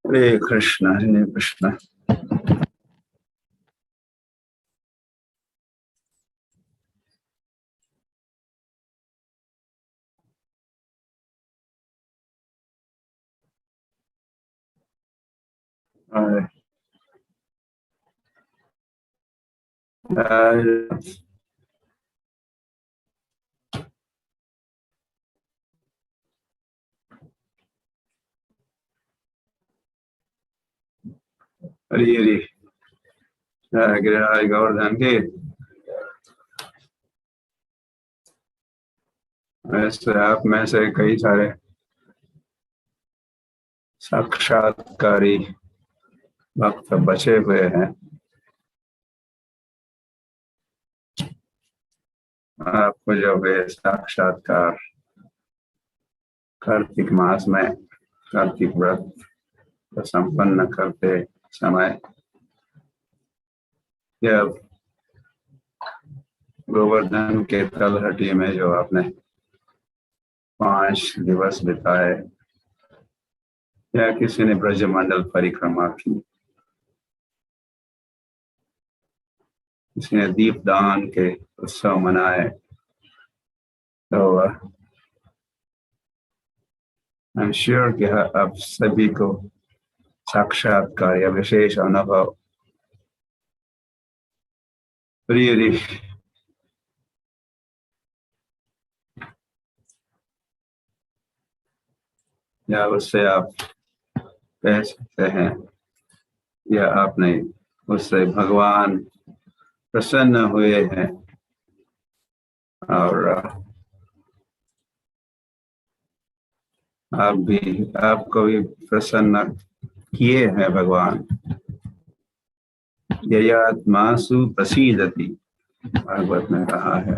हरे कृष्ण हरे कृष्ण। हरी हरी गिरिराज गोवर्धन की। ऐसे आप में से कई सारे साक्षात्कारी भक्त बचे हुए हैं। आपको जो है साक्षात्कार कार्तिक मास में कार्तिक व्रत को संपन्न करते समय जब गोवर्धन के तलहटी में जो आपने 5 दिवस बिताए या किसी ने ब्रजमंडल परिक्रमा की, किसी ने दीपदान के उत्सव मनाए, तो आई एम श्योर कि आप सभी को साक्षात्कार या विशेष अनुभव प्रिय या उससे आप कह सकते हैं या आपने उससे भगवान प्रसन्न हुए हैं और आपको भी प्रसन्न किए हैं भगवान। ययात्मासु प्रसीदति, भागवत में कहा है।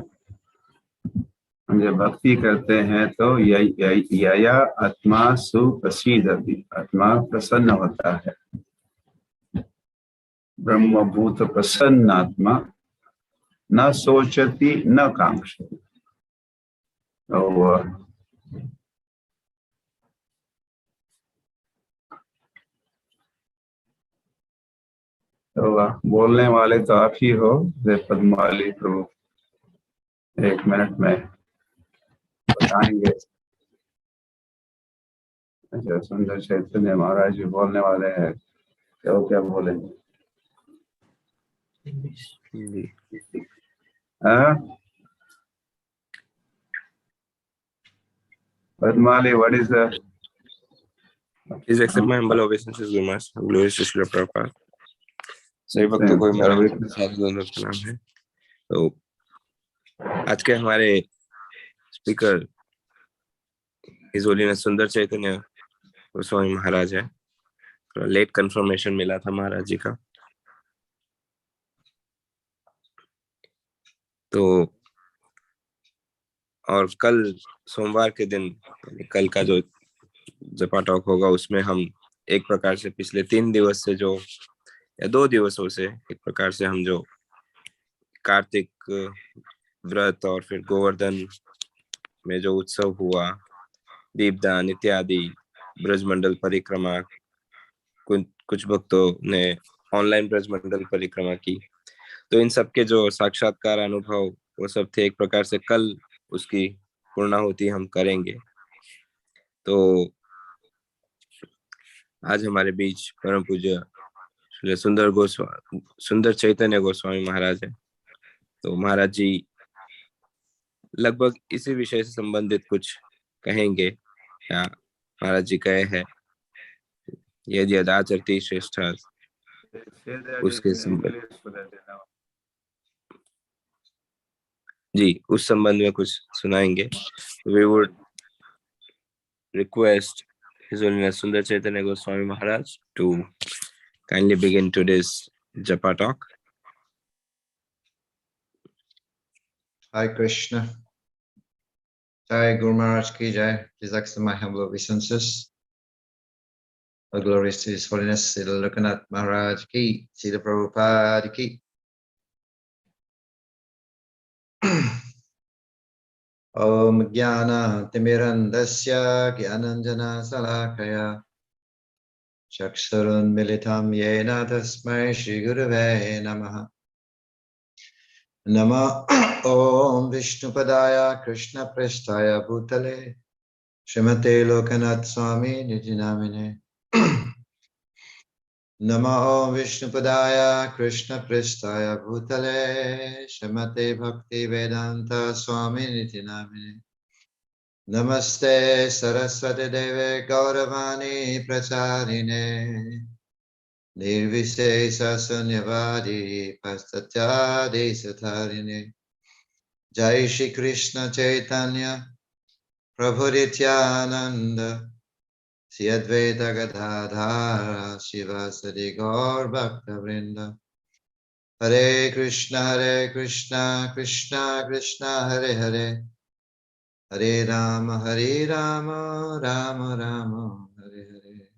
हम जब भक्ति करते हैं तो यया आत्मासु प्रसीदति, आत्मा प्रसन्न होता है। ब्रह्मभूत प्रसन्न आत्मा न सोचती न कांक्षति। तो बोलने वाले तो आप ही हो, पद्मावली प्रभु 1 मिनट में बताएंगे। अच्छा, सुंदर चैतन्य महाराज जी बोलने वाले हैं, क्या बोलेंगे? Padmali, what is the? Please accept my humble obeisances, Guru Maharaj. Glories to Srila Prabhupada. सभी भक्तों को मेरा प्रणाम है। तो आज के हमारे स्पीकर हिज होलीनेस सुंदर चैतन्य गोस्वामी महाराज है। लेट कंफर्मेशन मिला था महाराज जी का, तो और कल सोमवार के दिन कल का जो जपा टॉक होगा उसमें हम एक प्रकार से पिछले 3 दिवस से जो या 2 दिवसों से एक प्रकार से हम जो कार्तिक व्रत और फिर गोवर्धन में जो उत्सव हुआ, दीपदान इत्यादि, ब्रजमंडल परिक्रमा, कुछ भक्तों ने ऑनलाइन ब्रजमंडल परिक्रमा की, तो इन सब के जो साक्षात्कार अनुभव वो सब थे। एक प्रकार से कल उसकी पूर्णाहुति हम करेंगे। तो आज हमारे बीच परम पूज्य श्री सुंदर चैतन्य गोस्वामी महाराज है। तो महाराज जी लगभग इसी विषय से संबंधित कुछ कहेंगे, या महाराज जी कहे हैं यदि आचरती श्रेष्ठ उसके संबंध जी उस संबंध में कुछ सुनाएंगे। We would request His Holiness Sundar Chaitanya Goswami Maharaj to kindly begin today's Japa talk. Hare Krishna. Jai Guru Maharaj ki jai. Please accept my humble obeisances. All glories to His Holiness Srila Lokanath Maharaj ki, Srila Prabhupada ki. Om Jnana Timirandasya Jnananjana Salakaya Chakshurunmilitam yena tasmai Shri Gurave Namaha. Nama Om Vishnupadaya Krishna Prestaya Bhutale Srimate Lokanath Swami Niti Namine. Nama Om Vishnupadaya Krishna Prestaya Bhutale Srimate Bhakti Vedanta Swami Niti Namine. Namaste Saraswati Deve Gauravani Pracharine Nirvisesa Sunyavadi Pastatyadi Satarine. Jai Shri Krishna Chaitanya Prabhu Nityananda Sri Advaita Gadadhara Shivasadi Gaur Bhakta Vrinda. Hare Krishna Krishna Krishna Hare Hare Hare Rama Rama Rama Hare Hare.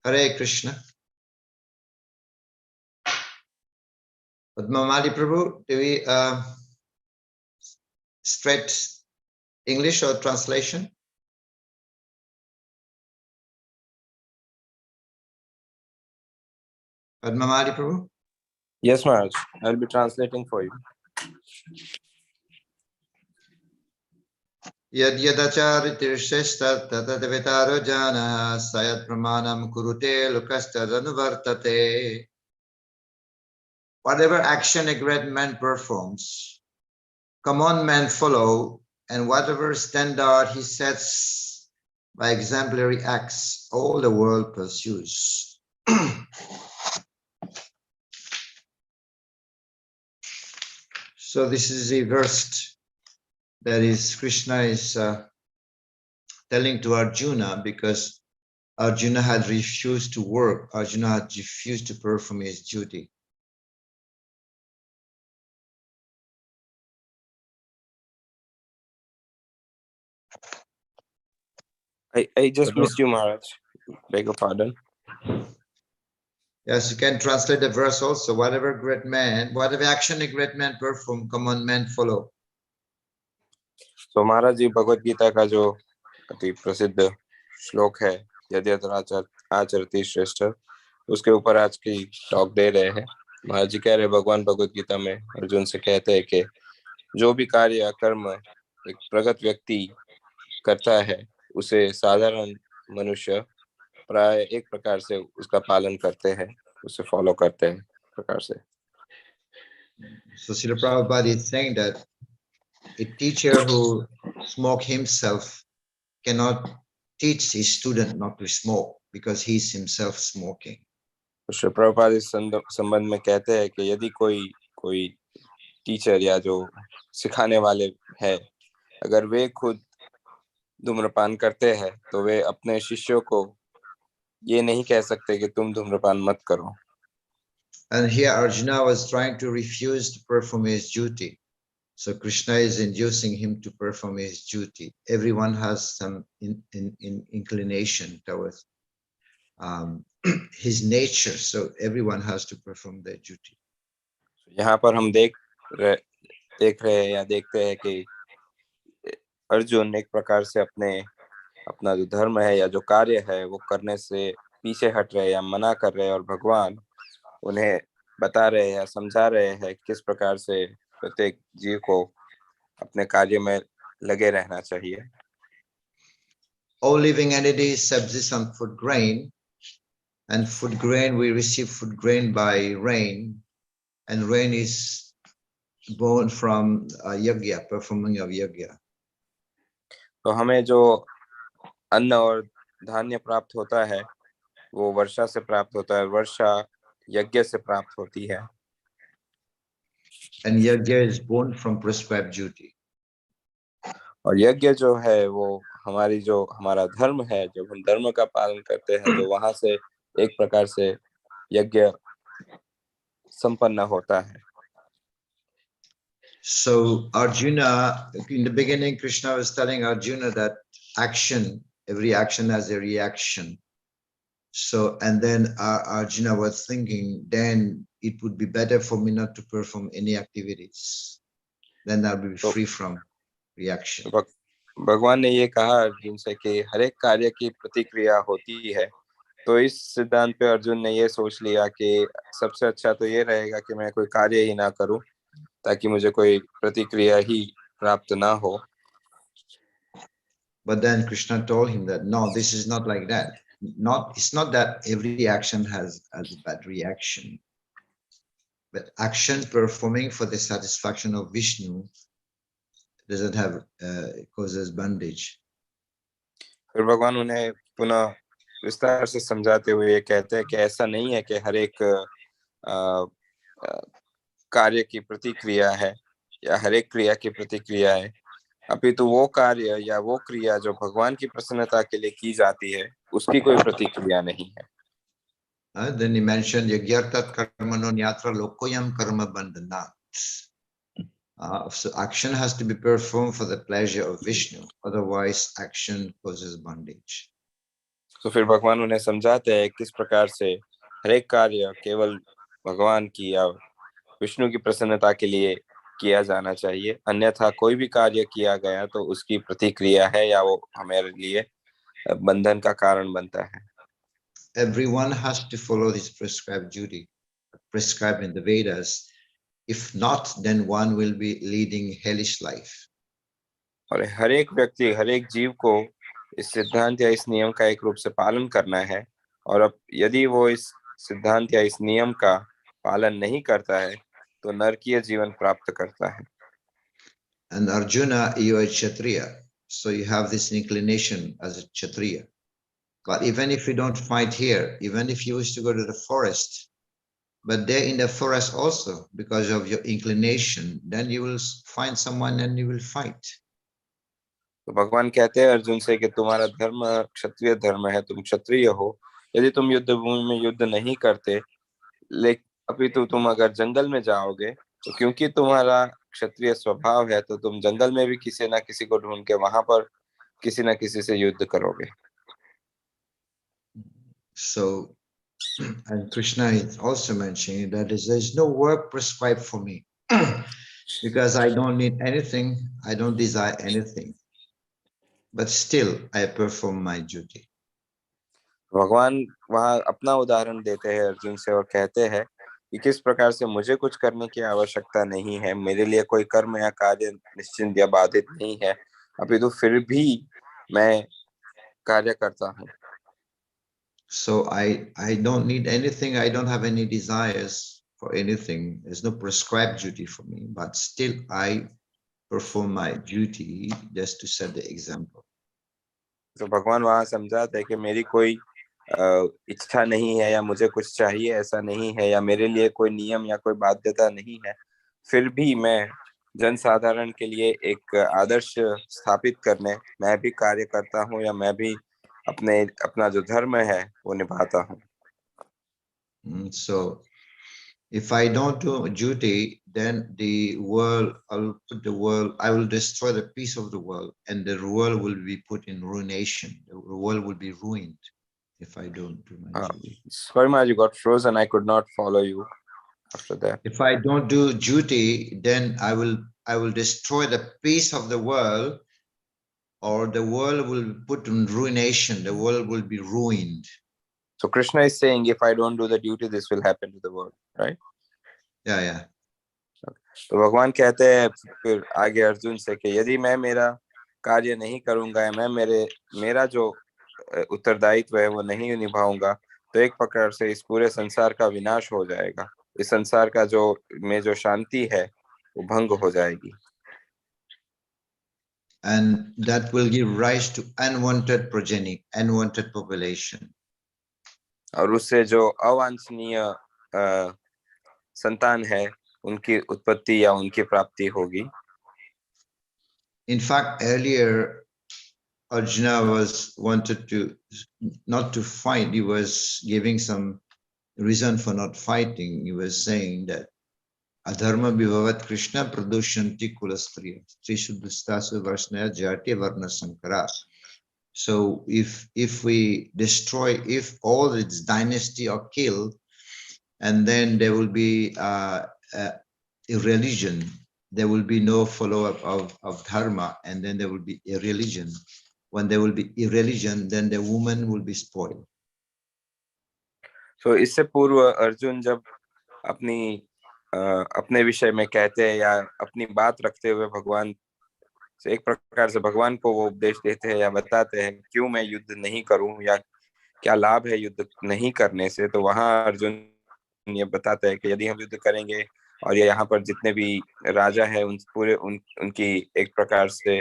Hare Krishna. Padmamali Prabhu, do we straight English or translation? Padmamali Prabhu? Yes, Maharaj. I'll be translating for you. Yad yadacharitirsheshtat tatadvetaro jana sayat pramanam kurute lukastadanuvartate. Whatever action a great man performs, common men follow, and whatever standard he sets by exemplary acts, all the world pursues. So this is a verse that is Krishna is telling to Arjuna, because Arjuna had refused to work. Arjuna had refused to perform his duty. I just missed you, Maharaj. Beg your pardon. Yes, you can translate the verse also. Whatever great man, whatever action a great man perform, common men follow. So महाराज जी भगवत गीता का जो अति प्रसिद्ध श्लोक है यद्यत आचरति श्रेष्ठ, उसके ऊपर आज की टॉक दे रहे हैं। महाराज जी कह रहे भगवान भगवत गीता में अर्जुन से कहते हैं कि जो भी कार्य या कर्म एक प्रगत व्यक्ति करता है उसे साधारण मनुष्य प्राय एक प्रकार से उसका पालन करते हैं, उसे फॉलो करते हैं प्रकार से। So Srila Prabhupada is saying that a teacher who smoke himself cannot teach his student not to smoke because he is himself smoking. Shri Prabhupada इस संबंध में कहते हैं कि यदि कोई टीचर या जो सिखाने वाले है, अगर वे खुद धूम्रपान करते हैं तो वे अपने शिष्यों को ये नहीं कह सकते कि तुम धूम्रपान मत करो। And here Arjuna was trying to refuse to perform his duty. So Krishna is inducing him to perform his duty. Everyone has some inclination towards his nature. So everyone has to perform their duty. यहाँ पर हम देख रहे हैं या देखते हैं कि अर्जुन एक प्रकार से अपना जो धर्म है या जो कार्य है वो करने से पीछे हट रहे या मना कर रहे हैं, और भगवान उन्हें बता रहे हैं या समझा रहे हैं किस प्रकार से प्रत्येक जीव को अपने कार्य में लगे रहना चाहिए। All living entities subsist on food grain, and food grain, we receive food grain by rain, and rain is born from yajna, performing of yajna. तो हमें जो अन्न और धान्य प्राप्त होता है वो वर्षा से प्राप्त होता है, वर्षा यज्ञ से प्राप्त होती है। And yajna is born from prescribed duty. और यज्ञ जो है वो हमारा धर्म है, जब हम धर्म का पालन करते हैं तो वहां से एक प्रकार से यज्ञ संपन्न होता है। So Arjuna, in the beginning, Krishna was telling Arjuna that every action has a reaction. So, and then Arjuna was thinking, then it would be better for me not to perform any activities. Then I'll be free from reaction. भगवान ने ये कहा अर्जुन से कि हर एक कार्य की प्रतिक्रिया होती है, तो इस सिद्धांत पे अर्जुन ने ये सोच लिया कि सबसे अच्छा तो ये रहेगा कि मैं कोई कार्य ही ना करूं, ताकि मुझे कोई प्रतिक्रिया ही प्राप्त ना हो। But then Krishna told him that no, this is not like that. It's not that every action has a bad reaction, but action performing for the satisfaction of Vishnu doesn't have causes bondage. फिर भगवान उन्हें पुनः विस्तार से समझाते हुए ये कहते हैं कि ऐसा नहीं है कि हर एक कार्य की प्रतिक्रिया है या हर एक क्रिया की प्रतिक्रिया है, अपितु वो कार्य या वो क्रिया जो भगवान की प्रसन्नता के लिए की जाती है उसकी कोई प्रतिक्रिया नहीं है। Then he mentioned yagyartat karmano nyatra lokoyam karma bandhanat. So action has to be performed for the pleasure of Vishnu, otherwise action causes bondage. तो फिर भगवान उन्हें समझाते हैं किस प्रकार से हर एक कार्य केवल भगवान की या विष्णु की प्रसन्नता के लिए किया जाना चाहिए, अन्यथा कोई भी कार्य किया गया तो उसकी प्रतिक्रिया है या वो हमारे लिए बंधन का कारण बनता है। Everyone has to follow this prescribed duty, prescribed in the Vedas. If not, then one will be leading hellish life. और हर एक व्यक्ति, हर एक जीव को इस सिद्धांत या इस नियम का एक रूप से पालन करना है, और अब यदि वो इस सिद्धांत या इस नियम का पालन नहीं करता है तो नरकीय जीवन प्राप्त करता है। And Arjuna, you are a Kshatriya, so you have this inclination as a Kshatriya. But even if you don't fight here, even if you wish to go to the forest, but there in the forest also, because of your inclination, then you will find someone and you will fight. तो भगवान कहते हैं अर्जुन से कि तुम्हारा धर्म क्षत्रिय धर्म है, तुम क्षत्रिय हो, यदि तुम युद्ध भूमि में युद्ध नहीं करते, लेकिन अपितु तुम अगर जंगल में जाओगे तो क्योंकि तुम्हारा क्षत्रिय स्वभाव है तो तुम जंगल में भी किसी ना किसी को ढूंढ के वहां पर किसी ना किसी से युद्ध करोगे। So, and Krishna is also mentioning that there's no work prescribed for me because I don't need anything, I don't desire anything, but still I perform my duty. भगवान वहां अपना उदाहरण देते हैं अर्जुन से और कहते हैं कि किस प्रकार से मुझे कुछ करने की आवश्यकता नहीं है, मेरे लिए कोई कर्म या कार्य निश्चिंत या बाधित नहीं है, अभी तो फिर भी मैं कार्य करता हूँ। So I don't need anything, I don't have any desires for anything. There's no prescribed duty for me, but still I perform my duty just to set the example. तो भगवान वहां समझाते हैं कि मेरी कोई इच्छा नहीं है या मुझे कुछ चाहिए ऐसा नहीं है या मेरे लिए कोई नियम या कोई बाध्यता नहीं है, फिर भी मैं जनसाधारण के लिए एक आदर्श स्थापित करने मैं भी कार्य करता हूँ या मैं भी अपना जो धर्म है वो निभाता हूँ। So if I don't do duty, then the world, I will destroy the peace of the world, and the world will be put in ruination. The world will be ruined if I don't do my duty. Sorry, Maharaj, you got frozen. I could not follow you after that. If I don't do duty, then I will destroy the peace of the world, or the world will be put in ruination. The world will be ruined. So Krishna is saying, if I don't do the duty, this will happen to the world, right? Yeah, yeah. तो भगवान कहते हैं फिर आगे अर्जुन से कि यदि मैं मेरा कार्य नहीं करूंगा या मैं मेरा जो उत्तरदायित्व है वो नहीं निभाऊंगा तो एक प्रकार से इस पूरे संसार का विनाश हो जाएगा, इस संसार का जो शांति है वो भंग हो जाएगी। And that will give rise to unwanted progeny, unwanted population. और उससे जो अवांछनीय संतान है उनकी उत्पत्ति या उनकी प्राप्ति होगी। In fact, earlier Arjuna wanted to not to fight. He was giving some reason for not fighting. He was saying that adharma bhivavat Krishna pradushanti kulastriya trishuddhastasu varsnaya jati varna sankara. So if we destroy, if all its dynasty are killed, and then there will be a religion, there will be no follow-up of dharma, and then there will be a religion. When there will be a religion, then the woman will be spoiled. तो इससे पूर्व अर्जुन जब अपने विषय में कहते हैं या अपनी बात रखते हुए भगवान से एक प्रकार से भगवान को वो उपदेश देते हैं या बताते हैं क्यों मैं युद्ध नहीं करूं या क्या लाभ है युद्ध नहीं करने से, तो वहां अर्जुन ये बताता है कि यदि हम युद्ध करेंगे और ये यहाँ पर जितने भी राजा है उन पूरे उनकी एक प्रकार से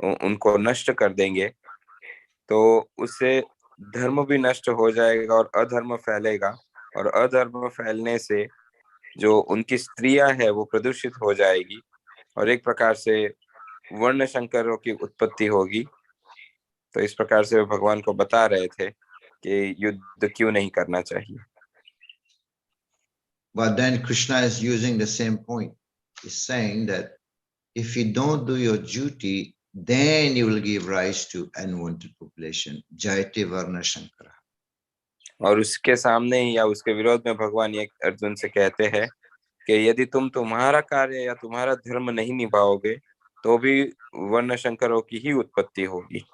उनको नष्ट कर देंगे, तो उससे धर्म भी नष्ट हो जाएगा और अधर्म फैलेगा, और अधर्म फैलने से जो उनकी स्त्रियां है वो प्रदूषित हो जाएगी और एक प्रकार से वर्ण संकरों की उत्पत्ति होगी। तो इस प्रकार से भगवान को बता रहे थे कि युद्ध क्यों नहीं करना चाहिए। But then Krishna is using the same point. He's saying that if you don't do your duty, then you will give rise to unwanted population. Jayate Varna Shankara. और उसके सामने या उसके विरोध में भगवान ये अर्जुन से कहते हैं कि यदि तुम तुम्हारा कार्य या तुम्हारा धर्म नहीं निभाओगे तो भी वर्ण शंकरों की ही उत्पत्ति होगी।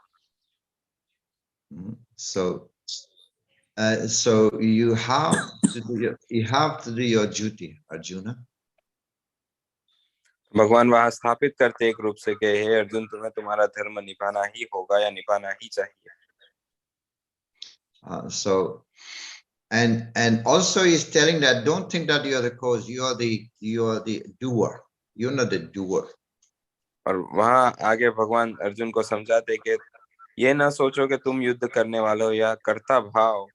So you have to do your duty, Arjuna. भगवान वहां स्थापित करते एक रूप से कि हे अर्जुन, तुम्हें तुम्हारा धर्म निभाना ही होगा या निभाना ही चाहिए। So and also he's telling that don't think that you are the cause, you are the doer, you're not the doer. और वहां आगे भगवान अर्जुन को समझाते कि ये ना सोचो कि तुम युद्ध करने वाले हो या कर्ता भाव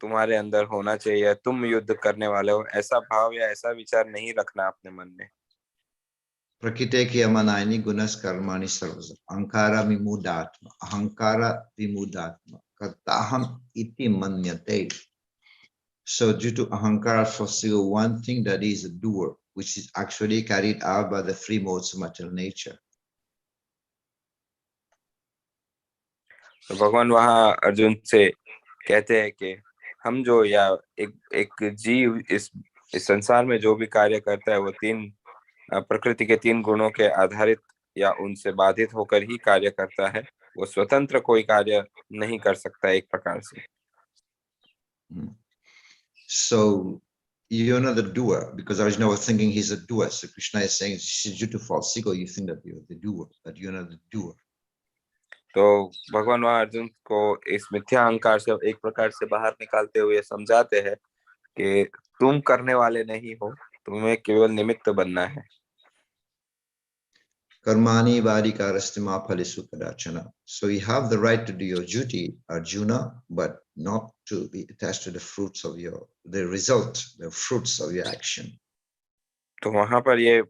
तुम्हारे अंदर होना चाहिए, तुम युद्ध करने वाले हो, ऐसा भाव या ऐसा विचार नहीं रखना अपने मन में। Prakite ki amanayani gunas karmani sarvasa ahankara vimudatma kartaham iti manyate. So due to ahankara foresee one thing, that is a doer, which is actually carried out by the free modes of material nature. तो भगवान वहां अर्जुन से कहते हैं कि हम जो या एक जीव इस संसार में जो भी कार्य करता है वो प्रकृति के 3 गुणों के आधारित या उनसे बाधित होकर ही कार्य करता है, वो स्वतंत्र कोई कार्य नहीं कर सकता एक प्रकार से। So you're not the doer, because Arjuna was thinking he's a doer. So Krishna is saying this is due to false ego. You think that you're the doer, but you're not the doer. तो भगवान वहां अर्जुन को इस मिथ्या अहंकार से एक प्रकार से बाहर निकालते हुए समझाते हैं कि तुम करने वाले नहीं हो, तुम्हें केवल निमित्त बनना है। Karmani vadikarastiма phalisu kadachana. So you have the right to do your duty, Arjuna, but not to be attached to the fruits of the result, the fruits of your action. तो वहां पर ये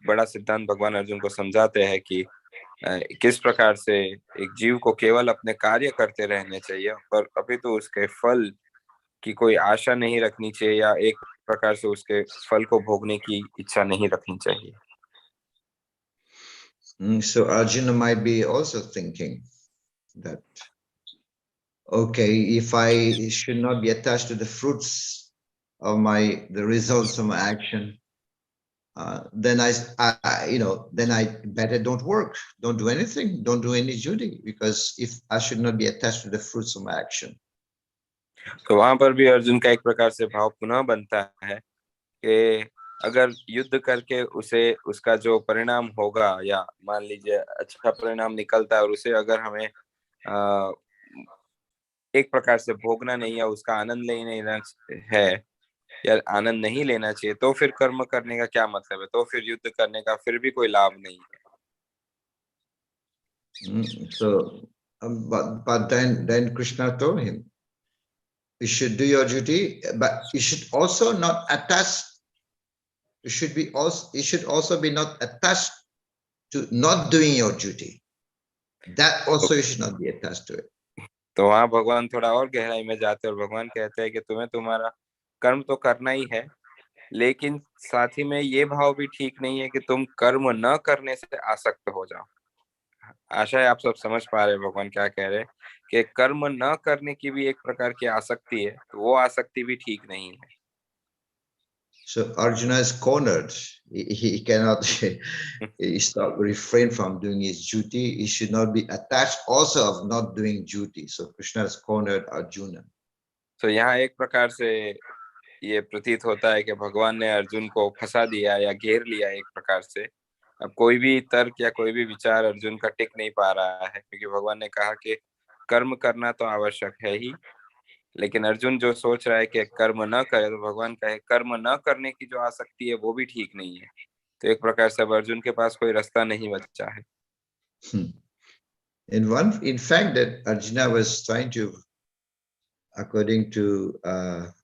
बड़ा सिद्धांत भगवान अर्जुन को समझाते हैं कि किस प्रकार से एक जीव को केवल अपने कार्य करते रहने चाहिए, पर अभी तो उसके फल की कोई आशा नहीं रखनी चाहिए या एक प्रकार से उसके फल को भोगने की इच्छा नहीं रखनी चाहिए। So Arjuna might be also thinking that, okay, if I should not be attached to the fruits of the results of my action, then I then I better don't work, don't do anything, don't do any duty, because if I should not be attached to the fruits of my action. तो वहां पर भी अर्जुन का एक प्रकार से भाव पुनः बनता है कि अगर युद्ध करके उसे उसका जो परिणाम होगा या मान लीजिए अच्छा परिणाम निकलता है और उसे अगर हमें एक प्रकार से भोगना नहीं या उसका आनंद लेना है या आनंद नहीं लेना चाहिए, तो फिर कर्म करने का क्या मतलब है, तो फिर युद्ध करने का फिर भी कोई लाभ नहीं है। So but then Krishna told him, you should do your duty, but you should also not attach. You should also be not attached to not doing your duty. That also you should not be attached to it. तो वहां भगवान थोड़ा और गहराई में जाते हैं और भगवान कहते हैं कि तुम्हें तुम्हारा कर्म तो करना ही है, लेकिन साथ ही में ये भाव भी ठीक नहीं है कि तुम कर्म न करने से आसक्त हो जाओ। आशा है आप सब समझ पा रहे हैं भगवान क्या कह रहे हैं कि कर्म न करने की भी एक प्रकार की आसक्ति है, तो वो आसक्ति भी ठीक नहीं है। So Arjuna is cornered. He cannot refrain from doing his duty. He should not be attached also of not doing duty. So Krishna has cornered Arjuna. तो यहाँ एक प्रकार से ये प्रतीत होता है कि भगवान ने अर्जुन को फंसा दिया या घेर लिया एक प्रकार से। अब कोई भी तर्क या कोई भी विचार अर्जुन का टिक नहीं पा रहा है, क्योंकि भगवान ने कहा कि कर्म करना तो आवश्यक है ही, लेकिन अर्जुन जो सोच रहा है कि कर्म न करे, तो भगवान कहे कर्म न करने की जो आसक्ति है वो भी ठीक नहीं है। तो एक प्रकार से अब अर्जुन के पास कोई रास्ता नहीं बचा है। In fact, that Arjuna was trying to, according to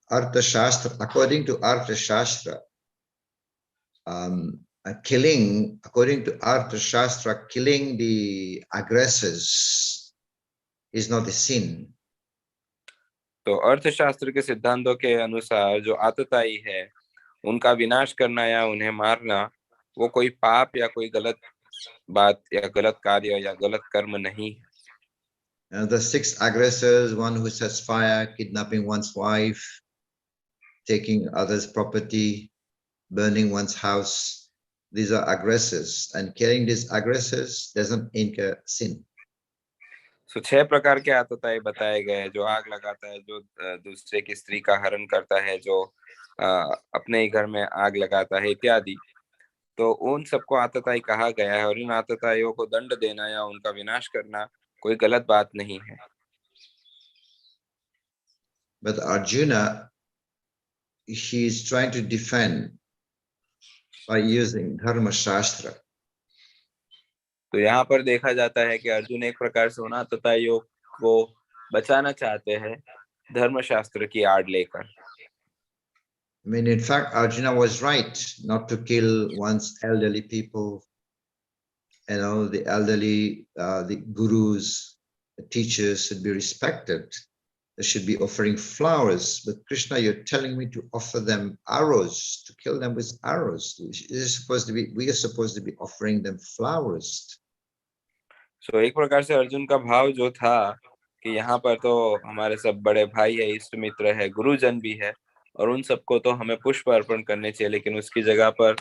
Artha Shastra, killing, according to Artha Shastra, killing the aggressors is not a sin. तो अर्थशास्त्र के सिद्धांतों के अनुसार जो आतताई है उनका विनाश करना या उन्हें मारना वो कोई पाप या कोई गलत बात या गलत कार्य या गलत कर्म नहीं है। The 6 aggressors, one who sets fire, kidnapping one's wife, taking others' property, burning one's house, these are aggressors, and killing these aggressors doesn't incur sin. तो 6 प्रकार के आतताई बताए गए हैं, जो आग लगाता है, जो दूसरे की स्त्री का हरण करता है, जो अपने ही घर में आग लगाता है इत्यादि। तो उन सबको आतताई कहा गया है, और इन आतताइयों को दंड देना या उनका विनाश करना कोई गलत बात नहीं है। But Arjuna, he is trying to defend by using Dharma Shastra. तो यहाँ पर देखा जाता है कि अर्जुन एक प्रकार से उन आतताइयों को बचाना चाहते हैं धर्मशास्त्र की आड़ लेकर। I mean, in fact, Arjuna was right not to kill one's elderly people, you know, the elderly, the gurus, the teachers should be respected. They should be offering flowers. But Krishna, you're telling me to offer them arrows, to kill them with arrows. We are supposed to be offering them flowers. So एक प्रकार से अर्जुन का भाव जो था कि यहाँ पर तो हमारे सब बड़े भाई है, इष्ट मित्र है, गुरुजन भी है, और उन सबको तो हमें पुष्प अर्पण करने चाहिए, लेकिन उसकी जगह पर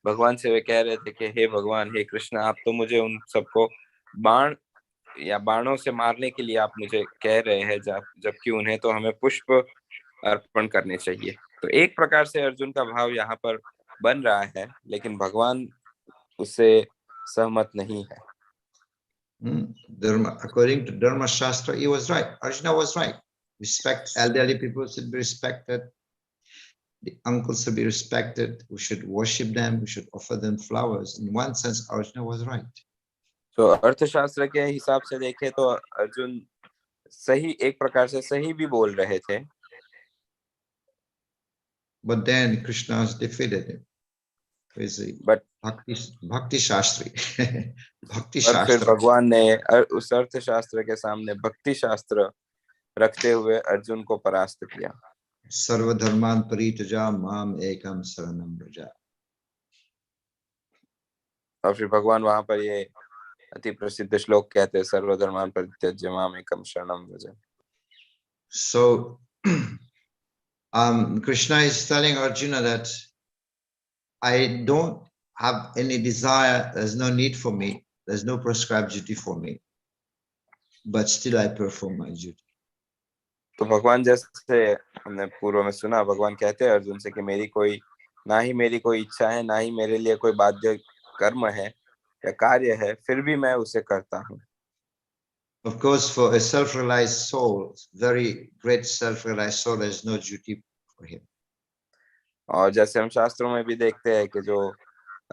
भगवान से वे कह रहे थे कि हे भगवान, हे कृष्ण, आप तो मुझे उन सबको बाण या बाणों से मारने के लिए आप मुझे कह रहे हैं, जबकि उन्हें तो हमें पुष्प अर्पण करने चाहिए। तो एक प्रकार से अर्जुन का भाव यहाँ पर बन रहा है, लेकिन भगवान उससे सहमत नहीं है। According to Dharma Shastra, he was right. Arjuna was right. Respect elderly people should be respected. The uncles should be respected. We should worship them. We should offer them flowers. In one sense, Arjuna was right. तो अर्थशास्त्र के हिसाब से देखें तो अर्जुन सही, एक प्रकार से सही भी बोल रहे थे। But then Krishna has defeated him. But Bhakti Shastri. Bhakti और फिर Shastra. भगवान ने उस अर्थशास्त्र के सामने भक्ति शास्त्र रखते हुए अर्जुन को परास्त किया। सर्व धर्मान परित्यजा माम एकम शरणम व्रज। और फिर भगवान वहां पर ये अति प्रसिद्ध श्लोक कहते हैं, सर्व धर्मान परित्यज्य माम एकम शरणम Vraj. So Krishna is telling Arjuna that I don't have any desire, there's no need for me, there's no prescribed duty for me, but still I perform my duty. तो भगवान, जैसे हमने पूर्व में सुना, भगवान कहते हैं अर्जुन से कि मेरी कोई इच्छा है, ना ही मेरे लिए कोई बाध्य कर्म है या कार्य है, फिर भी मैं उसे करता हूँ। Of course, for a self-realized soul, very great self-realized soul, there's no duty for him. और जैसे हम शास्त्रों में भी देखते हैं कि जो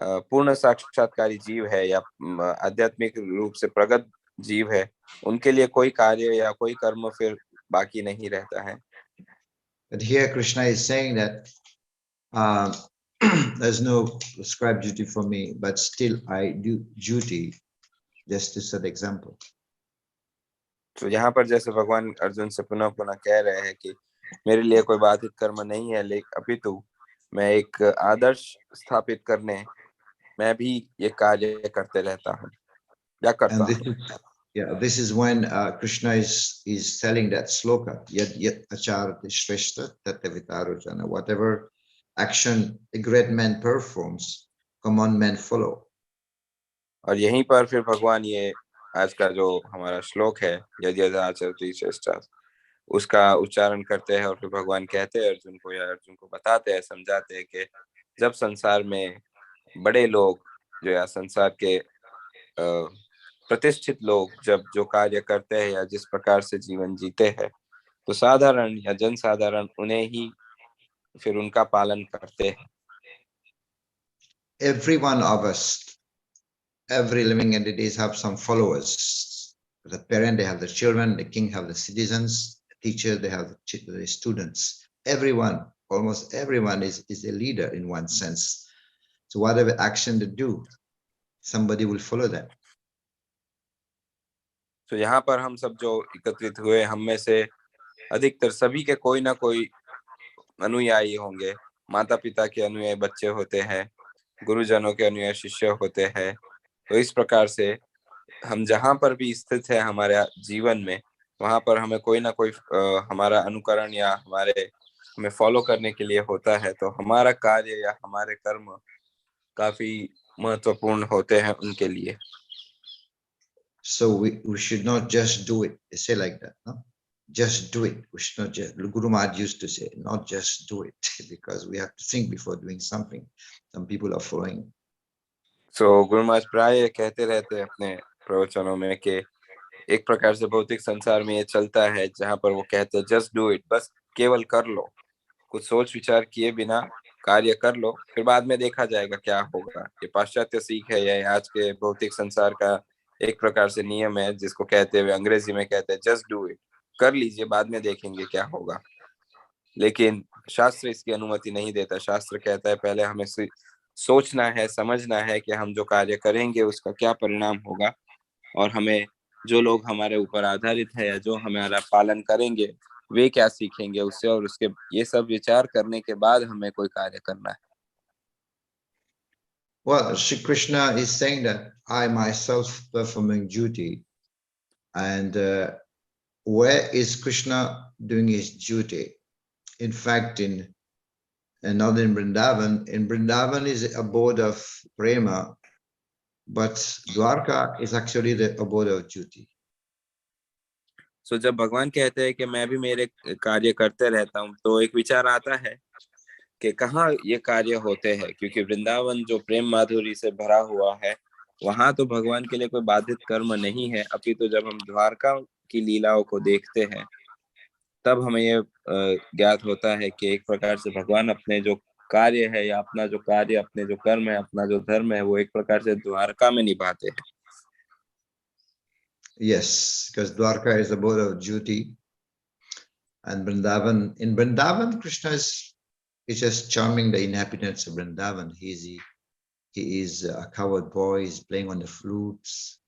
पूर्ण साक्षात्कारी जीव है या आध्यात्मिक रूप से प्रगत जीव है, उनके लिए कोई कार्य या कोई कर्म फिर बाकी नहीं रहता है। But here Krishna is saying that there's no prescribed duty for me, but still I do duty, just to set example. तो यहाँ पर जैसे भगवान अर्जुन से पुनः पुनः कह रहे हैं कि मेरे लिए कोई बाधित कर्म नहीं है, लेकिन अपितु मैं एक आदर्श स्थापित करने मैं भी ये कार्य करते रहता हूँ या करता हूँ। Yeah, this is when Krishna is telling that sloka, yat acharati shrestha tatyavitarujana. Whatever action a great man performs, common men follow. और यहीं पर फिर भगवान ये आज का जो हमारा श्लोक है, यदि आचरति श्रेष्ठा, उसका उच्चारण करते हैं और फिर भगवान कहते हैं अर्जुन को या अर्जुन को बताते हैं, समझाते हैं कि जब संसार में बड़े लोग जो या संसार के प्रतिष्ठित लोग जब जो कार्य करते हैं या जिस प्रकार से जीवन जीते हैं, तो साधारण या जनसाधारण उन्हें ही फिर उनका पालन करते हैं। Every one of us, every living entities have some followers. The parent, they have the children, the king have the citizens, the teacher, they have the students. Everyone, almost everyone is a leader in one sense. So whatever action they do, somebody will follow them. तो यहाँ पर हम सब जो एकत्रित हुए, हम में से अधिकतर सभी के कोई ना कोई अनुयायी होंगे। माता पिता के अनुयायी बच्चे होते हैं, गुरुजनों के अनुयायी शिष्य होते हैं। तो इस प्रकार से हम जहाँ पर भी स्थित है हमारे जीवन में, वहां पर हमें कोई ना कोई हमारा अनुकरण या हमें फॉलो करने के लिए होता है। तो हमारा कार्य या हमारे कर्म काफी महत्वपूर्ण होते हैं उनके लिए। So we should not just do it. They say like that, no? Just do it. We should not just, Guru Maharaj used to say, not just do it, because we have to think before doing something. Some people are following. So Guru Maharaj प्राय कहते रहते हैं अपने प्रवचनों में कि एक प्रकार से भौतिक संसार में ये चलता है जहाँ पर वो कहते हैं जस्ट डू इट, बस केवल कर लो, कुछ सोच विचार किए बिना कार्य कर लो, फिर बाद में देखा जाएगा क्या होगा। ये पाश्चात्य सीख है, या आज के भौतिक संसार का एक प्रकार से नियम है, जिसको कहते हुए अंग्रेजी में कहते हैं जस्ट डू इट, कर लीजिए बाद में देखेंगे क्या होगा। लेकिन शास्त्र इसकी अनुमति नहीं देता। शास्त्र कहता है पहले हमें सोचना है, समझना है कि हम जो कार्य करेंगे उसका क्या परिणाम होगा, और हमें जो लोग हमारे ऊपर आधारित है या जो हमारा पालन करेंगे वे क्या सीखेंगे उससे, और उसके ये सब विचार करने के बाद हमें कोई कार्य करना है। Well, Shri Krishna is saying that I myself performing duty, and where is Krishna doing his duty? In fact, not in Vrindavan is the abode of prema, but Dwarka is actually the abode of duty. So जब भगवान कहते हैं कि मैं भी मेरे कार्य करते रहता हूँ, तो एक विचार आता है कि कहाँ ये कार्य होते हैं, क्योंकि वृंदावन जो प्रेम माधुरी से भरा हुआ है, वहां तो भगवान के लिए कोई बाधित कर्म नहीं है। अपितु जब हम द्वारका की लीलाओं को देखते हैं तब हमें ये ज्ञात होता है कि एक प्रकार से भगवान अपने जो कार्य है या अपना जो कार्य, अपने जो कर्म है, अपना जो धर्म है, वो एक प्रकार से द्वारका में निभाते हैं। Yes, because Dwarka is the abode of duty, and Vrindavan, in Vrindavan, Krishna is just charming the inhabitants of Vrindavan. He is a coward boy. He's playing on the flutes.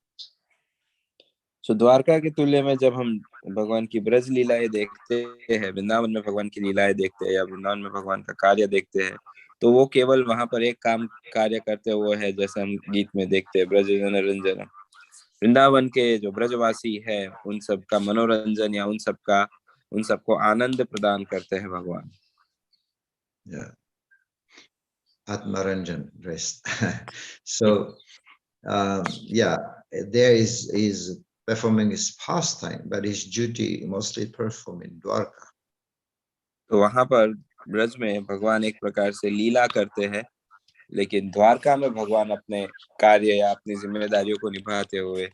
So Dwarka की तुल्य में जब हम भगवान की ब्रज लीलाएं देखते हैं, वृंदावन में भगवान की लीलाएं देखते हैं या वृंदावन में भगवान का कार्य देखते हैं, तो वो केवल वहां पर एक काम कार्य करते हुए है, जैसे हम गीत में देखते हैं ब्रज जन रंजन। वृंदावन के जो ब्रजवासी है उन सब का मनोरंजन या उन सबको आनंद प्रदान करते हैं भगवान। Yeah, Atmaranjan, rest. So yeah, there is performing his pastime, but his duty mostly performed in Dwarka. तो वहां पर ब्रज में भगवान एक प्रकार से लीला करते हैं, लेकिन द्वारका में भगवान अपने कार्य या अपनी जिम्मेदारियों को निभाते हुए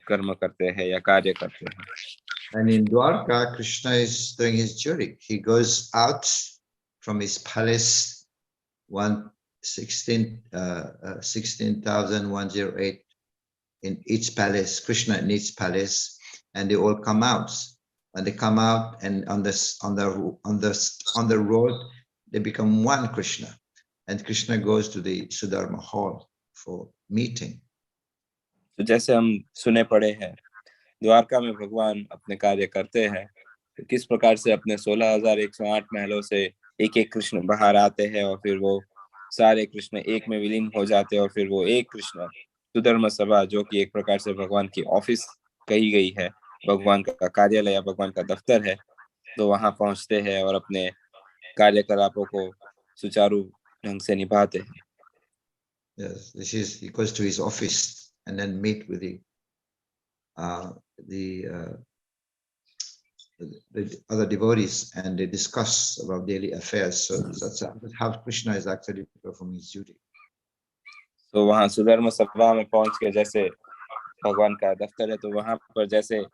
कर्म करते हैं या कार्य करते हैं। And in Dwarka, Krishna is doing his duty. He goes out from his palace, 16,108 in each palace, Krishna in each palace, and they all come out. When they come out, and on the road, they become one Krishna, and Krishna goes to the Sundar hall for meeting. तो जैसे हम सुने पड़े हैं, द्वारका में भगवान अपने कार्य करते हैं, तो किस प्रकार से अपने 16,108 महलों से एक एक कृष्ण बाहर आते हैं और फिर वो सारे कृष्ण एक में विलीन हो जाते हैं, और फिर वो एक कृष्ण सुधर्म सभा, जो कि एक प्रकार से भगवान की ऑफिस कही गई है, भगवान का कार्यालय या भगवान का दफ्तर है, तो वहां पहुंचते हैं और अपने कार्यकलापों को सुचारू ढंग से निभाते हैं। Yes, he goes to his office and then meet with the the other devotees, and they discuss about daily affairs. So that's how Krishna is actually performing his duty. तो वहाँ सुधर्म सभा में पहुंच के जैसे भगवान का दफ्तर है, तो वहां पर जैसे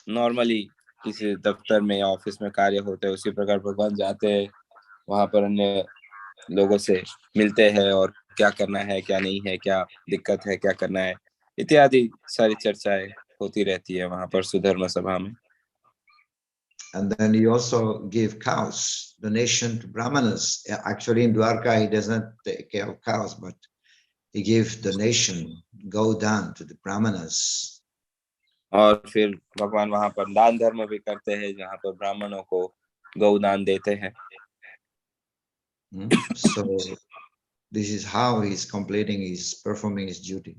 नॉर्मली किसी दफ्तर में या ऑफिस में कार्य होते हैं, उसी प्रकार भगवान जाते हैं, वहां पर अन्य लोगों से मिलते हैं और क्या करना है, क्या नहीं है, क्या दिक्कत है, क्या करना है, इत्यादि सारी चर्चाएं होती रहती है वहां पर सुधर्म सभा में। And then he also gave cows, donation to Brahmanas. Actually, in Dwarka, he doesn't take care of cows, but he gave donation, Gaudan, to the Brahmanas. और फिर भगवान वहां पर दान धर्म भी करते हैं, जहाँ पर ब्राह्मणों को गौदान देते हैं। So this is how he's performing his duty.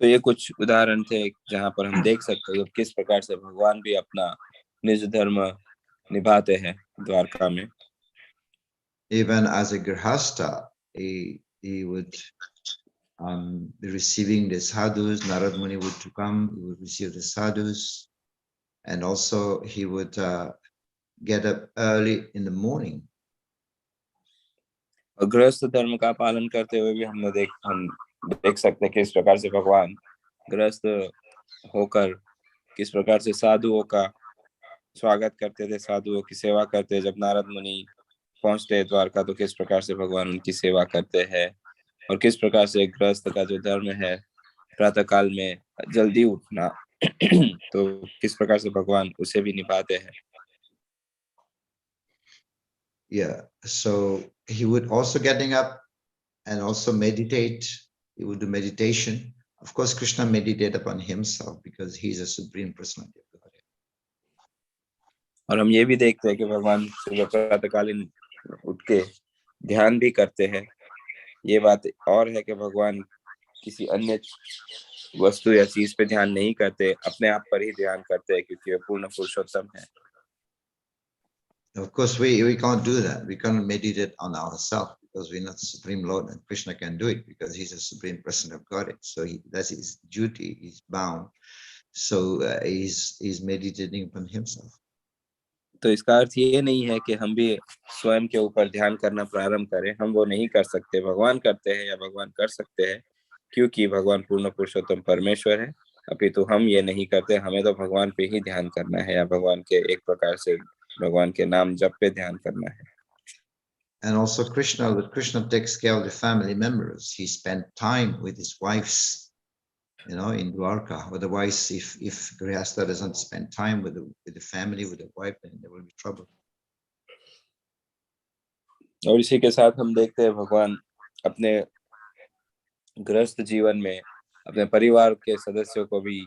तो ये कुछ उदाहरण थे जहाँ पर हम देख सकते हैं किस प्रकार से भगवान भी अपना निज धर्म निभाते हैं द्वारका में। Even as a grihastha, he would be receiving the sadhus. Narad Muni would come, he would receive the sadhus, and also he would get up early in the morning. और गृहस्थ धर्म का पालन करते हुए भी हम देख सकते हैं किस प्रकार से भगवान गृहस्थ होकर किस प्रकार से साधुओं का स्वागत करते थे, साधुओं की सेवा करते। जब नारद मुनि पहुंचते हैं द्वारका, तो किस प्रकार से भगवान उनकी सेवा करते हैं, और किस प्रकार से गृहस्थ का जो धर्म है प्रातः काल में जल्दी उठना तो किस प्रकार से भगवान उसे भी निभाते हैं। Yeah, so he would also getting up and also meditate. He would do meditation. Of course, Krishna meditated upon himself because he's a supreme personality of Godhead. और हम ये भी देखते हैं कि भगवान सुबह प्रातःकालीन उठ के ध्यान भी करते हैं। ये बात और है कि भगवान किसी अन्य वस्तु या चीज पे ध्यान नहीं करते, अपने आप पर ही ध्यान करते हैं, क्योंकि वे पूर्ण पुरुषोत्तम है। Of course, we can't do that. We can't meditate on ourselves because we're not the Supreme Lord, and Krishna can do it because he's a Supreme Person of Godhead. So that's his duty. He's bound. So he's meditating upon himself. तो इसका अर्थ ये नहीं है कि हम भी स्वयं के ऊपर ध्यान करना प्रारंभ करें। हम वो नहीं कर सकते, भगवान करते हैं या भगवान कर सकते हैं, क्योंकि भगवान पूर्ण पुरुषोत्तम परमेश्वर है। अपितु हम ये नहीं करते, हमें तो भगवान पे ही ध्यान करना है, या भगवान के एक प्रकार से भगवान के नाम जप पे ध्यान करना है। And also Krishna takes care of the family members. He spent time with his wives, in Dwarka. Otherwise, if Grihastha doesn't spend time with the family, with the wife, then there will be trouble. और इसी के साथ हम देखते हैं भगवान अपने गृहस्थ जीवन में अपने परिवार के सदस्यों को भी,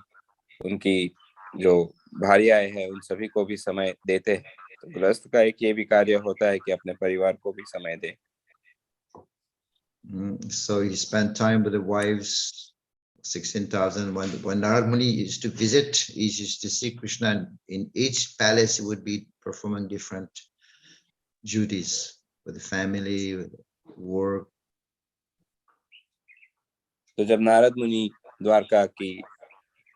उनकी जो भार्याएं हैं, उन सभी को भी समय देते हैं। तो गृहस्थ का एक ये भी कार्य होता है कि अपने परिवार को भी समय दे। So he spent time with the wives, 16,000. When Narad Muni used to visit, he used to see Krishna, and in each palace he would be performing different duties with the family, with work. तो जब नारद मुनि द्वारका की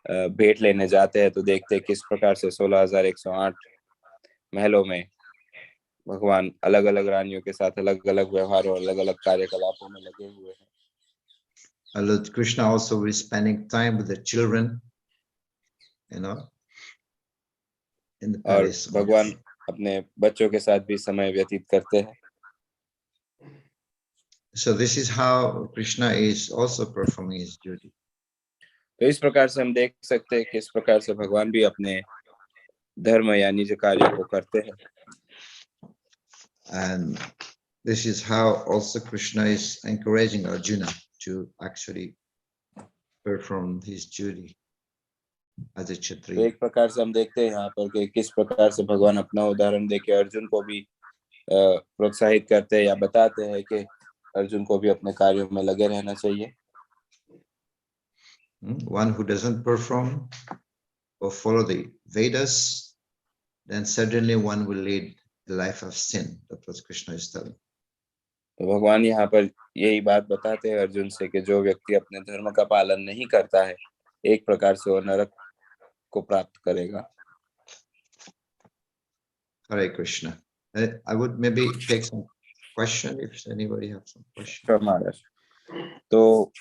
भेंट लेने जाते हैं, तो देखते हैं किस प्रकार से 16,108 महलों में भगवान अलग अलग रानियों के साथ अलग अलग व्यवहारों, अलग अलग कार्यकलापों में लगे हुए हैं। Lord Krishna also was spending time with the children, in the palace. और भगवान अपने बच्चों के साथ भी समय व्यतीत करते हैं। So this is how Krishna is also performing his duty. तो इस प्रकार से हम देख सकते हैं किस प्रकार से भगवान भी अपने धर्म या निज कार्यों को करते हैं। And this is how also Krishna is encouraging Arjuna to actually perform his duty as a तो Kshatriya. एक प्रकार से हम देखते हैं यहाँ पर कि किस प्रकार से भगवान अपना उदाहरण देके अर्जुन को भी प्रोत्साहित करते हैं या बताते हैं कि अर्जुन को भी अपने कार्यों में लगे रहना चाहिए। One who doesn't perform or follow the Vedas, then certainly one will lead the life of sin. That's what Krishna is telling. तो भगवान यहाँ पर यही बात बताते हैं अर्जुन से कि जो व्यक्ति अपने धर्म का पालन नहीं करता है, एक प्रकार से वो नरक को प्राप्त करेगा। Hare Krishna. I would maybe take some question if anybody have some question. महाराज, तो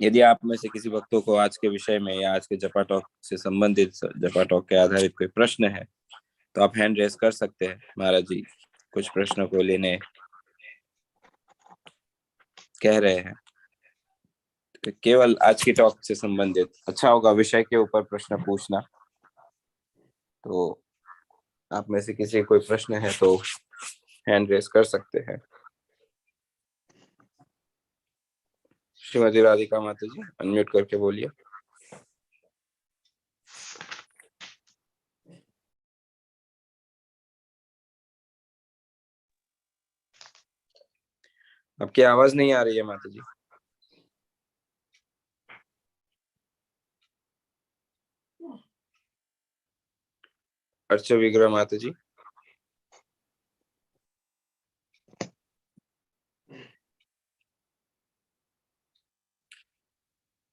यदि आप में से किसी भक्तों को आज के विषय में या आज के जपा टॉक से संबंधित, जपा टॉक के आधारित कोई प्रश्न है तो आप हैंड रेस कर सकते हैं। महाराज जी कुछ प्रश्नों को लेने कह रहे हैं। केवल आज की टॉक से संबंधित अच्छा होगा विषय के ऊपर प्रश्न पूछना। तो आप में से किसी कोई प्रश्न है तो हैंड रेस कर सकते हैं। श्रीमती राधिका माता जी अनम्यूट करके बोलिए। आपकी आवाज नहीं आ रही है माता जी। अर्च विग्रह माता जी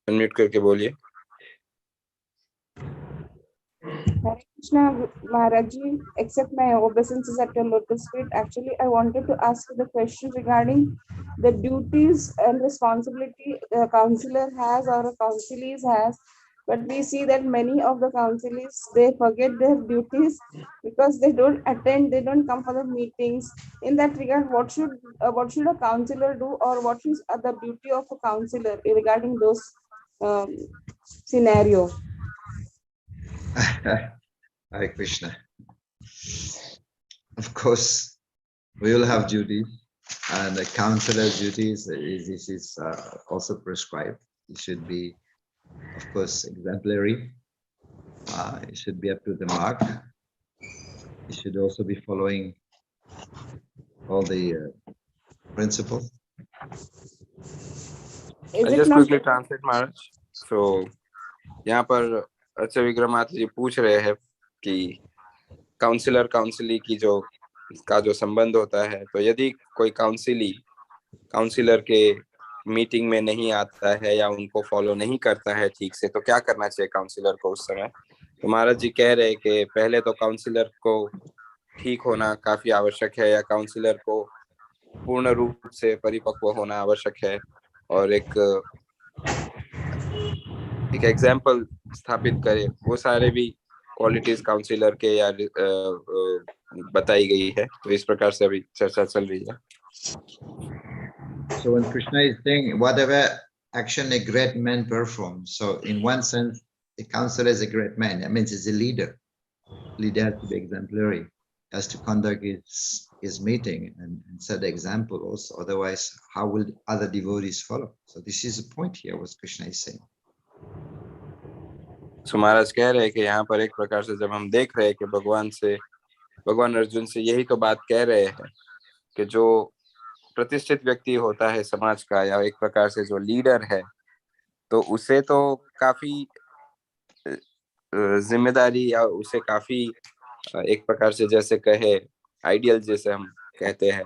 अनम्यूट करके बोलिए। Hare Krishna, Maharaj ji, accept my obeisances at your lotus feet. Actually, I wanted to ask you the question regarding the duties and responsibility a counselor has or a counselees has. But we see that many of the counselees, they forget their duties because they don't attend, they don't come for the meetings. In that regard, what should a counselor do, or what is the duty of a counselor regarding those scenario? Hare Krishna. Of course, we will have duties, and the counselor's duties is also prescribed. It should be, of course, exemplary. It should be up to the mark. It should also be following all the principles. I just quickly translate Maharaj. So यहाँ पर अच्छा विग्रह माता जी पूछ रहे हैं कि counsellor counsellee की जो संबंध होता है, तो यदि कोई काउंसलर के मीटिंग में नहीं आता है या उनको फॉलो नहीं करता है ठीक से, तो क्या करना चाहिए काउंसलर को उस समय। तो महाराज जी कह रहे हैं कि पहले तो काउंसलर को ठीक होना काफी आवश्यक है, या काउंसलर को पूर्ण रूप से परिपक्व होना आवश्यक है, और एक एग्जाम्पल स्थापित करे। वो सारे भी क्वालिटीज काउंसलर के या बताई गई है। तो इस प्रकार से अभी चर्चा चल रही है। So when Krishna is saying whatever action a great man performs, so in one sense, a counselor is a great man. That means he's a leader. Leader has to be exemplary, has to conduct his meeting and set the example also. Otherwise, how will other devotees follow? So this is the point here, what Krishna is saying. So महाराज कह रहे हैं कि यहाँ पर एक प्रकार से जब हम देख रहे हैं कि भगवान अर्जुन से यही तो बात कह रहे हैं कि जो प्रतिष्ठित व्यक्ति होता है समाज का, या एक प्रकार से जो लीडर है, तो उसे तो काफी जिम्मेदारी या उसे काफी एक प्रकार से जैसे कहे आइडियल जैसे हम कहते हैं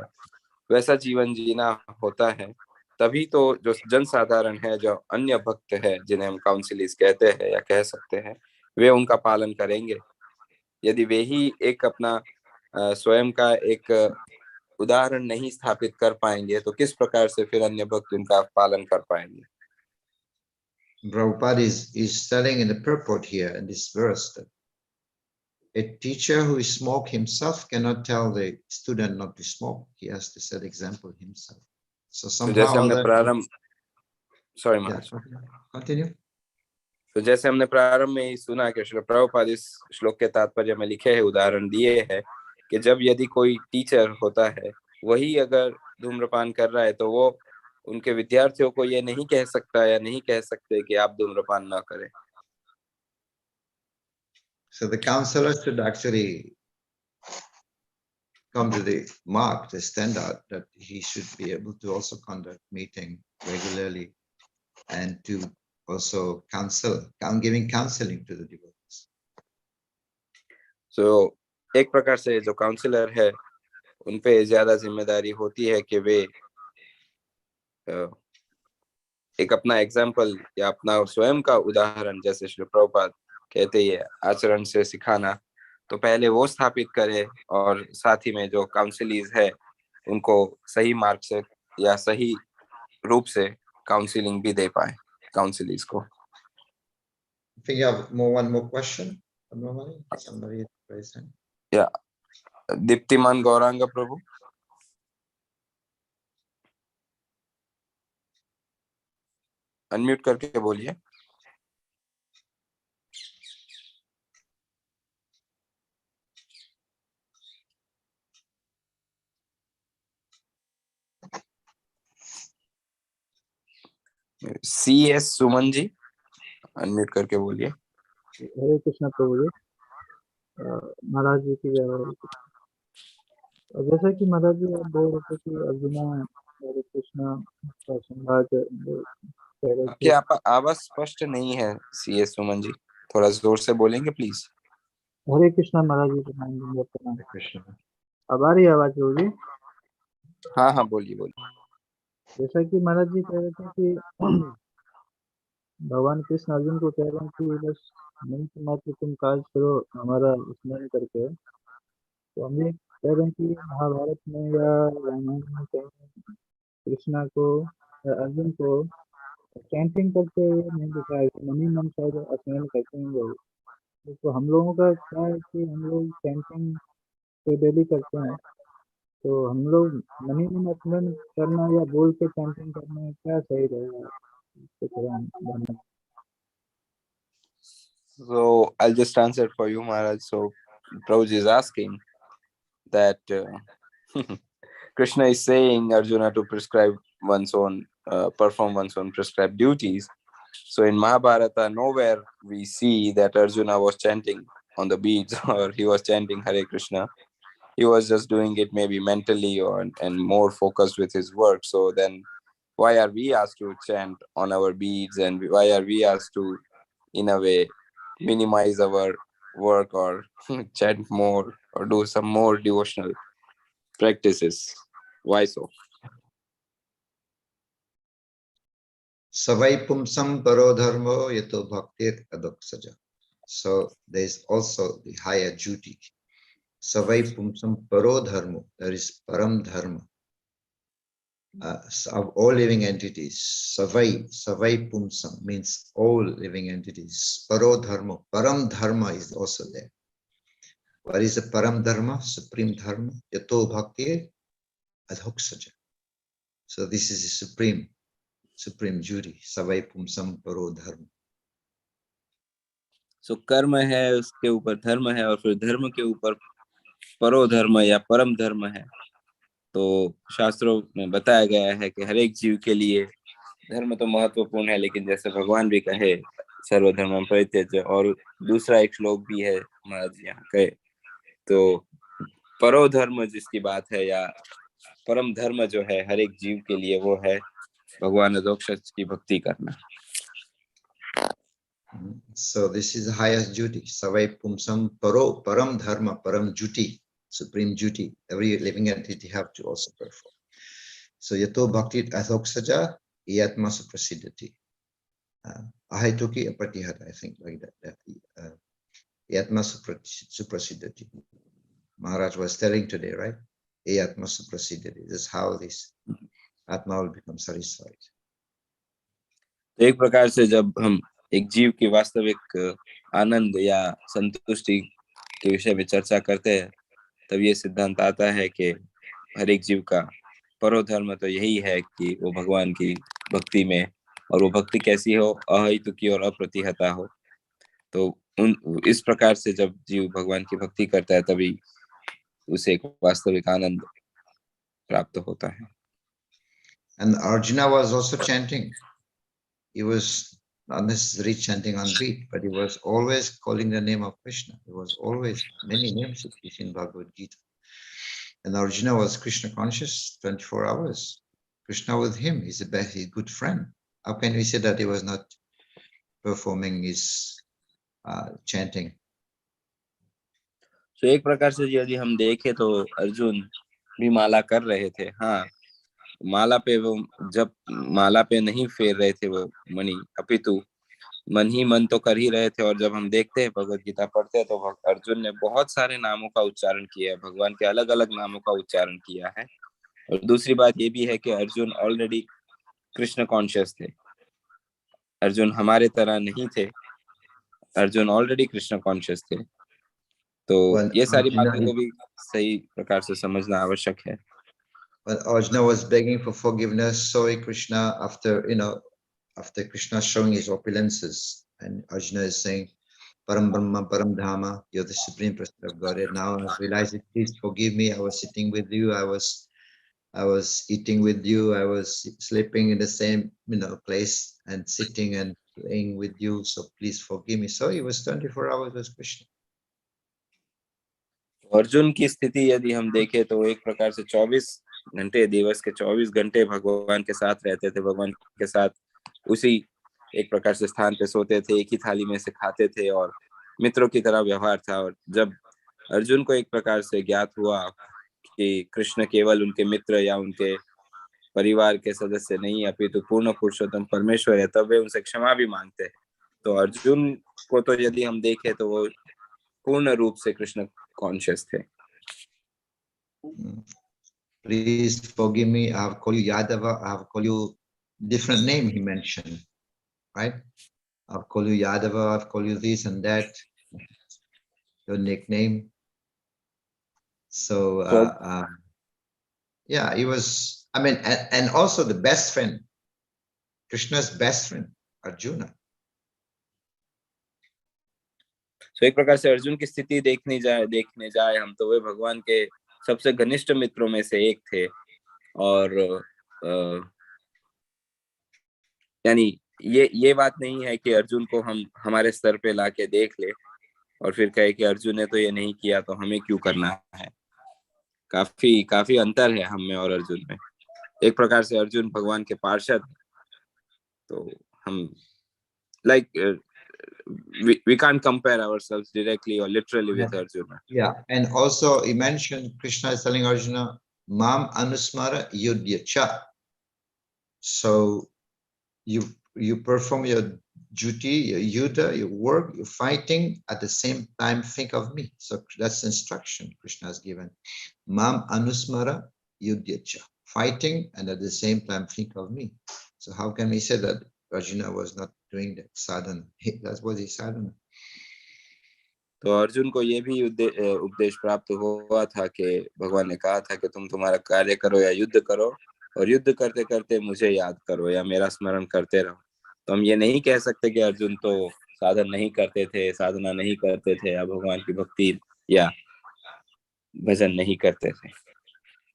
वैसा जीवन जीना होता है। तभी तो जो जनसाधारण है, जो अन्य भक्त है, जिन्हें हम काउंसिलिस कहते हैं या कह सकते हैं, वे उनका पालन करेंगे। यदि वे ही एक अपना स्वयं का एक उदाहरण नहीं स्थापित कर पाएंगे, तो किस प्रकार से फिर अन्य भक्त उनका पालन कर पाएंगे। Prabhupada is telling in the purport here in this verse that a teacher who smoke himself cannot tell the student not to smoke. He has to set example himself. So somehow जैसे हमने प्रारंभ sorry महाराज continue तो जैसे हमने प्रारंभ में ही सुना कि श्रील प्रभुपाद इस श्लोक के तात्पर्य में लिखे हैं, उदाहरण दिए हैं कि जब यदि कोई टीचर होता है वही अगर धूम्रपान कर रहा है, तो वो उनके विद्यार्थियों को ये नहीं कह सकता या नहीं कह सकते कि आप धूम्रपान ना करें। So the counselor should actually come to the mark, the standard that he should be able to also conduct meeting regularly and to also giving counseling to the devotees. So एक प्रकार से जो काउंसलर है उन पे ज्यादा जिम्मेदारी होती है कि वे एक अपना एग्जाम्पल या अपना स्वयं का उदाहरण, जैसे श्री प्रभुपाद कहते हैं आचरण से सिखाना, तो पहले वो स्थापित करे और साथ ही में जो काउंसिलीज है उनको सही मार्ग से या सही रूप से काउंसलिंग भी दे पाए काउंसिलीज को। I think you have one more question. Somebody raise hand. या दीप्तिमान गौरांग प्रभु, अनम्यूट करके बोलिए। CS सुमन जी, अनम्यूट करके बोलिए। हरे कृष्णा प्रभु जी, महाराज जी की जय हो। जैसा कि महाराज जी आप बोल रहे थे कि अर्जुना हरे कृष्णा का संवाद कह रहे थे। क्या आप आवाज स्पष्ट नहीं है CS सुमन जी, थोड़ा जोर से बोलेंगे प्लीज। हरे कृष्णा महाराज जी प्रणाम प्रणाम। Krishna. अब आ रही है आवाज प्रभु जी? हाँ हाँ बोलिए बोलिए। जैसा कि महाराज जी कह रहे थे कि भगवान कृष्ण अर्जुन को कह रहे हैं कि बस निमित्त मात्र तुम कार्य करो हमारा स्मरण करके। तो हम ये कह रहे हैं कि महाभारत में या रामायण में कहीं कृष्णा को या अर्जुन को चैंटिंग करते हुए नहीं दिखा है, मनी मन शायद स्मरण करते हैं लोग। तो हम लोगों का क्या है कि हम लोग चैंटिंग तो डेली करते हैं, तो हम लोग मनी मन स्मरण करना या बोल के चैंटिंग करना क्या सही रहेगा? इसको थोड़ा जानना। So I'll just answer for you, Maharaj. So Prabhuji is asking that Krishna is saying Arjuna to prescribe one's own, perform one's own prescribed duties. So in Mahabharata, nowhere we see that Arjuna was chanting on the beads or he was chanting Hare Krishna. He was just doing it maybe mentally or and more focused with his work. So then why are we asked to chant on our beads, and why are we asked to, in a way, minimize our work or chant more or do some more devotional practices? Why so? Savai pumsam paro dharmo yato bhaktir adoksaja. So there is also the higher duty. Savai pumsam paro dharmo, there is param dharma. Of all living entities. Savai pumsam means all living entities. Paro dharma, param dharma is also there. What is the param dharma, supreme dharma? Yato bhaktir adhoksaja. So this is the supreme duty. Savai pumsam paro dharma. So कर्म है, उसके ऊपर धर्म है, और फिर धर्म के ऊपर परो धर्म या परम धर्म है। तो शास्त्रों में बताया गया है कि हर एक जीव के लिए धर्म तो महत्वपूर्ण है, लेकिन जैसे भगवान भी कहे सर्वधर्म परित्यज्य, और दूसरा एक श्लोक भी है महाराज यहाँ कहे, तो परो धर्म जिसकी बात है या परम धर्म जो है हर एक जीव के लिए, वो है भगवान अधोक्षज की भक्ति करना। So this is the highest duty. Savai pumsam paro, param dharma, param duty, supreme duty. Every living entity have to also perform. So yato bhakti adhoksaja yatma suprasidati. Ahituki apratihata, I think, like that. Yatma suprasidati. Maharaj was telling today, right? Yatma suprasidati. This is how this Atma will become satisfied. तो एक प्रकार से जब हम एक जीव की वास्तविक आनंद या संतुष्टि के विषय में चर्चा करते हैं, तब ये सिद्धांत आता है कि हर एक जीव का परोधर्म तो यही है कि वो भगवान की भक्ति में, और वो भक्ति कैसी हो, अहेतुकी और अप्रतिहता हो। तो इस प्रकार से जब जीव भगवान की भक्ति करता है, तभी उसे एक वास्तविक आनंद प्राप्त होता है। And Arjuna was also chanting. He was not necessarily chanting on beat, but he was always calling the name of Krishna. There was always many names in Bhagavad Gita. And Arjuna was Krishna conscious 24 hours. Krishna with him, he's a good friend. How can we say that he was not performing his chanting? तो एक प्रकार से यदि हम देखें तो अर्जुन भी माला कर रहे थे। हाँ, माला पे वो जब माला पे नहीं फेर रहे थे वो मणि, अपितु मन ही मन तो कर ही रहे थे, और जब हम देखते हैं भगवत गीता पढ़ते हैं तो अर्जुन ने बहुत सारे नामों का उच्चारण किया है, भगवान के अलग अलग नामों का उच्चारण किया है। और दूसरी बात ये भी है कि अर्जुन ऑलरेडी कृष्ण कॉन्शियस थे, अर्जुन हमारे तरह नहीं थे, अर्जुन ऑलरेडी कृष्ण कॉन्शियस थे। तो Well, ये सारी Arjuna, बातों को भी सही प्रकार से समझना आवश्यक है। when Arjuna was begging for forgiveness, sorry Krishna, after after Krishna showing his opulences, and Arjuna is saying, Param Brahma, Param Dhamma, you're the supreme person of Godhead. Now I've realized it. Please forgive me. I was sitting with you. I was eating with you. I was sleeping in the same place and sitting and playing with you. So please forgive me. So he was 24 hours with Krishna. Arjun की स्थिति यदि हम देखें तो एक प्रकार से 24 घंटे, दिवस के 24 घंटे भगवान के साथ रहते थे, भगवान के साथ उसी एक प्रकार से स्थान पे सोते थे, एक ही थाली में से खाते थे और मित्रों की तरह व्यवहार था। और जब अर्जुन को एक प्रकार से ज्ञात हुआ कि कृष्ण केवल उनके मित्र या उनके परिवार के सदस्य नहीं अपितु पूर्ण पुरुषोत्तम परमेश्वर है, तब वे उनसे क्षमा भी मांगते हैं। तो अर्जुन को तो यदि हम देखें तो वो पूर्ण रूप से कृष्ण कॉन्शियस थे। Please forgive me. I have called you Yadava. I have called you different name. He mentioned, right? I've called you Yadava. I've called you this and that. Your nickname. So yeah, he was. I mean, and also the best friend, Krishna's best friend, Arjuna. So एक प्रकार से अर्जुन की स्थिति देखने जाए हम तो वे भगवान के सबसे घनिष्ठ मित्रों में से एक थे। और यानी ये बात नहीं है कि अर्जुन को हम हमारे स्तर पे लाके देख ले और फिर कहे कि अर्जुन ने तो ये नहीं किया तो हमें क्यों करना है। काफी अंतर है हम में और अर्जुन में। एक प्रकार से अर्जुन भगवान के पार्षद, तो हम like we can't compare ourselves directly or literally with Arjuna. Yeah, and also he mentioned, Krishna is telling Arjuna, Mam Anusmara Yudhyacha. So you perform your duty, your yuddha, your work, your fighting, at the same time think of me. So that's instruction Krishna has given. Mam Anusmara Yudhyacha. Fighting and at the same time think of me. So how can we say that Arjuna was not doing that sadhana? That was his sadhana. तो अर्जुन को ये भी उपदेश प्राप्त हुआ था कि भगवान ने कहा था कि तुम तुम्हारा कार्य करो या युद्ध करो, और युद्ध करते करते मुझे याद करो या मेरा स्मरण करते रहो। तो हम ये नहीं कह सकते कि अर्जुन तो साधन नहीं करते थे, साधना नहीं करते थे या भगवान की भक्ति या भजन नहीं करते थे।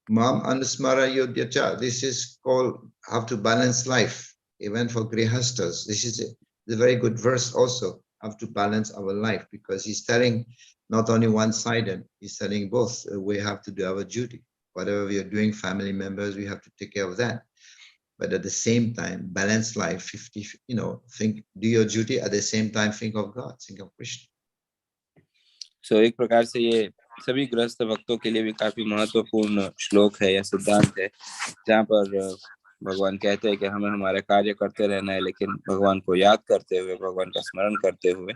Mam Anusmara Yodhyacha. This is called how to balance life, even for grihastas. This is a very good verse also, how to balance our life, because he's telling not only one side, he's telling both. We have to do our duty. Whatever we are doing, family members, we have to take care of that. But at the same time, balance life, 50, do your duty, at the same time, think of God, think of Krishna. So एक प्रकार से ये सभी गृहस्थ भक्तों के लिए भी काफी महत्वपूर्ण श्लोक है या सिद्धांत है, जहाँ पर भगवान कहते हैं कि हमें हमारे कार्य करते रहना है, लेकिन भगवान को याद करते हुए, भगवान का स्मरण करते हुए।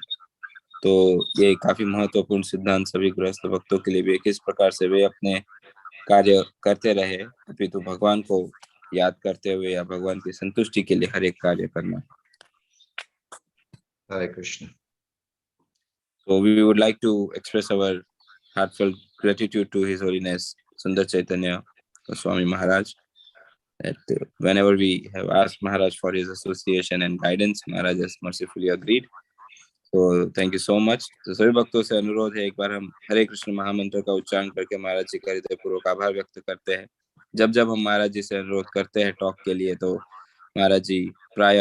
तो ये काफी महत्वपूर्ण सिद्धांत सभी गृहस्थ भक्तों के लिए भी, किस प्रकार से वे अपने कार्य करते रहे अभी तो भगवान को याद करते हुए या भगवान की संतुष्टि के लिए हर एक कार्य करना। Hare Krishna. So we would like to express our heartfelt gratitude to His Holiness Sundar Chaitanya Goswami Maharaj, that whenever we have asked Maharaj for his association and guidance, Maharaj has mercifully agreed. So thank you so much. तो सभी भक्तों से अनुरोध है, एक बार हम हरे कृष्ण महामंत्र का उच्चारण करके महाराज जी का हृदयपूर्वक आभार व्यक्त करते हैं। जब हम महाराज जी से अनुरोध करते हैं टॉक के लिए तो महाराज जी प्राय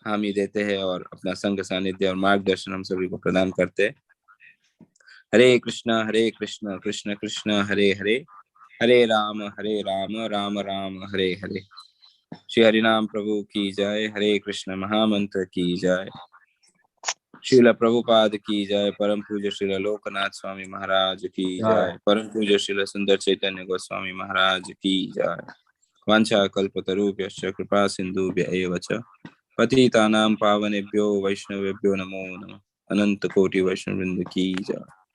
हामी देते हैं और अपना संग सानिध्य और मार्गदर्शन हम सभी को प्रदान करते हैं। हरे कृष्ण कृष्ण कृष्ण हरे हरे, हरे राम राम राम हरे हरे। श्री हरिनाम प्रभु की जय। हरे कृष्ण महामंत्र की जय। श्रील प्रभुपाद की जय। परम पूज्य श्रील लोकनाथ स्वामी महाराज की जय। परम पूज्य श्रील सुंदर चैतन्य गोस्वामी महाराज की जय। वांछा कल्पतरुभ्यश्च कृपा सिंधुभ्य एव च पतितानां पावनेभ्यो वैष्णवेभ्यो नमो नमः। अनंत कोटि वैष्णव वृंद की जय।